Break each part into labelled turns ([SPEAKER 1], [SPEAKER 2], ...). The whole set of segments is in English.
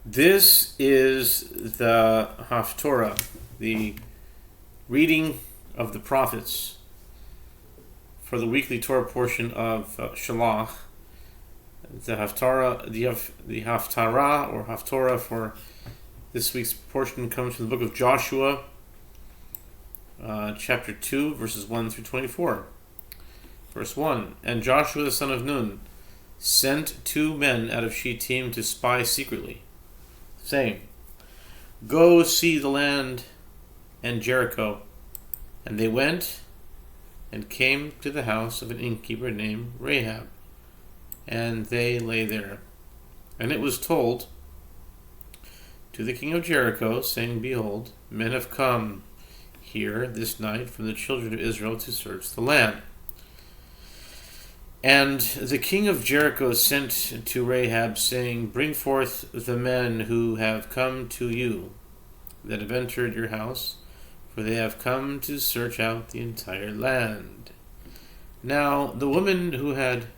[SPEAKER 1] This is the Haftarah, the reading of the prophets for the weekly Torah portion of Shelach. The Haftarah, the Haftarah or Haftarah for this week's portion comes from the book of Joshua, chapter 2, verses 1 through 24. Verse 1, And Joshua the son of Nun sent 2 men out of Shittim to spy secretly, saying, Go see the land and Jericho. And they went and came to the house of an innkeeper named Rahab, and they lay there. And it was told to the king of Jericho, saying, Behold, men have come here this night from the children of Israel to search the land. And the king of Jericho sent to Rahab, saying, Bring forth the men who have come to you, that have entered your house, for they have come to search out the entire land. Now the woman had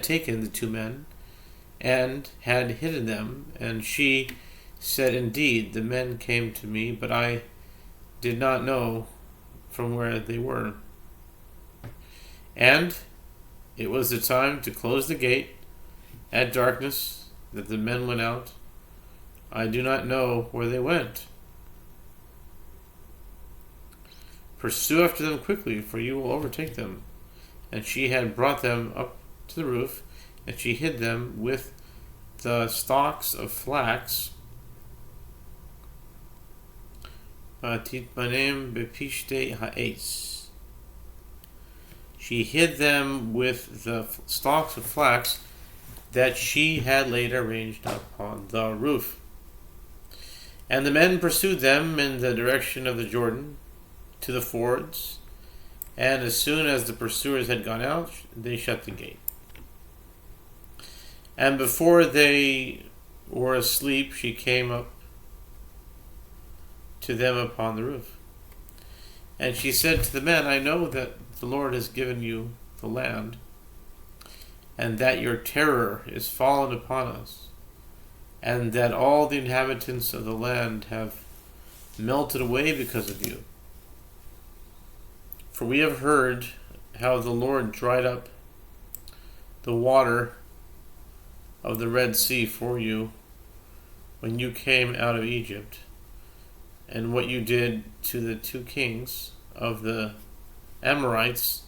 [SPEAKER 1] taken the 2 men, and had hidden them, and she said, Indeed, the men came to me, but I did not know from where they were. And it was the time to close the gate at darkness that the men went out. I do not know where they went. Pursue after them quickly, for you will overtake them. And she had brought them up to the roof, and she hid them with the stalks of flax. Titmanem bepishte ha'etz. She hid them with the stalks of flax that she had laid arranged upon the roof. And the men pursued them in the direction of the Jordan to the fords, and as soon as the pursuers had gone out, they shut the gate. And before they were asleep, she came up to them upon the roof. And she said to the men, I know that the Lord has given you the land, and that your terror is fallen upon us, and that all the inhabitants of the land have melted away because of you. For we have heard how the Lord dried up the water of the Red Sea for you when you came out of Egypt, and what you did to the 2 kings of the Amorites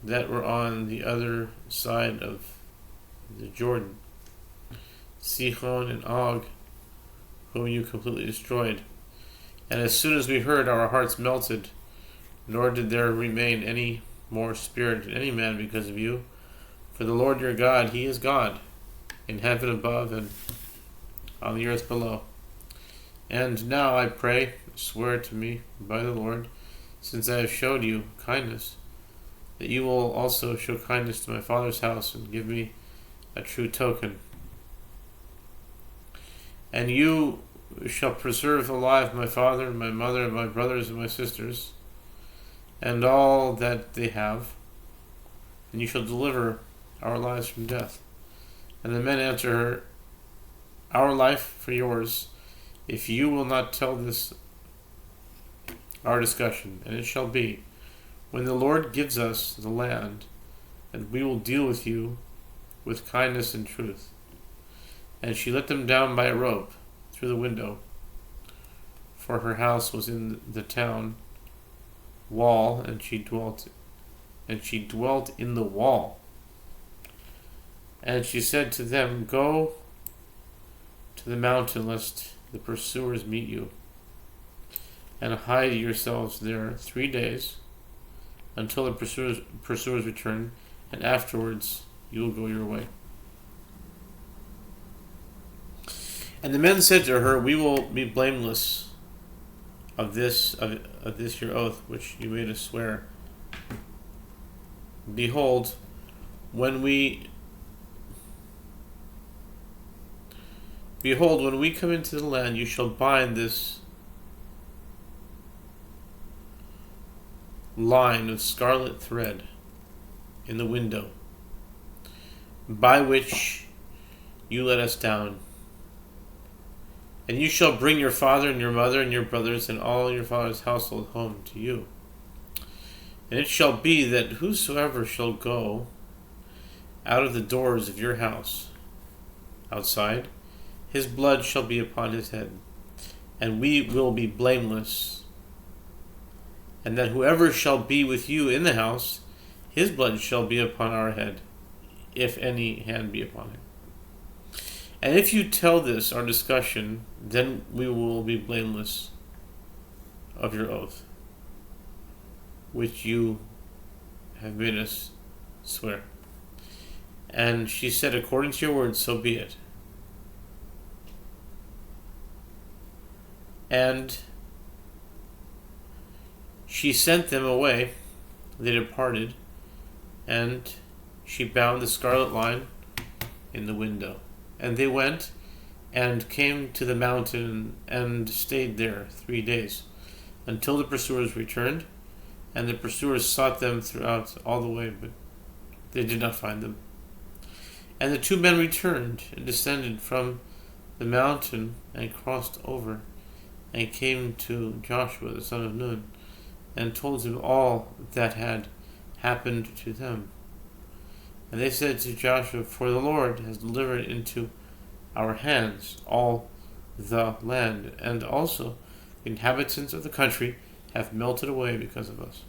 [SPEAKER 1] that were on the other side of the Jordan, Sihon and Og, whom you completely destroyed. And as soon as we heard, our hearts melted, nor did there remain any more spirit in any man because of you. For the Lord your God, He is God, in heaven above and on the earth below. And now I pray, swear to me by the Lord, since I have showed you kindness, that you will also show kindness to my father's house and give me a true token. And you shall preserve alive my father and my mother and my brothers and my sisters, and all that they have, and you shall deliver our lives from death. And the men answer her, Our life for yours, if you will not tell this our discussion. And it shall be, when the Lord gives us the land, and we will deal with you with kindness and truth. And she let them down by a rope through the window, for her house was in the town wall, and she dwelt in the wall. And she said to them, Go to the mountain, lest the pursuers meet you, and hide yourselves there 3 days until the pursuers return, and afterwards you will go your way. And the men said to her, We will be blameless of this your oath which you made us swear. Behold, when we come into the land, you shall bind this line of scarlet thread in the window by which you let us down, And you shall bring your father and your mother and your brothers and all your father's household home to you. And it shall be that whosoever shall go out of the doors of your house outside, his blood shall be upon his head, and we will be blameless. And that whoever shall be with you in the house, his blood shall be upon our head, if any hand be upon him. And if you tell this, our discussion, then we will be blameless of your oath, which you have made us swear. And she said, according to your words, so be it. And she sent them away. They departed, and she bound the scarlet line in the window. And they went and came to the mountain and stayed there 3 days, until the pursuers returned. And the pursuers sought them throughout all the way, but they did not find them. And the 2 men returned and descended from the mountain and crossed over and came to Joshua the son of Nun and told him all that had happened to them. And they said to Joshua, for the Lord has delivered into our hands all the land, and also the inhabitants of the country have melted away because of us.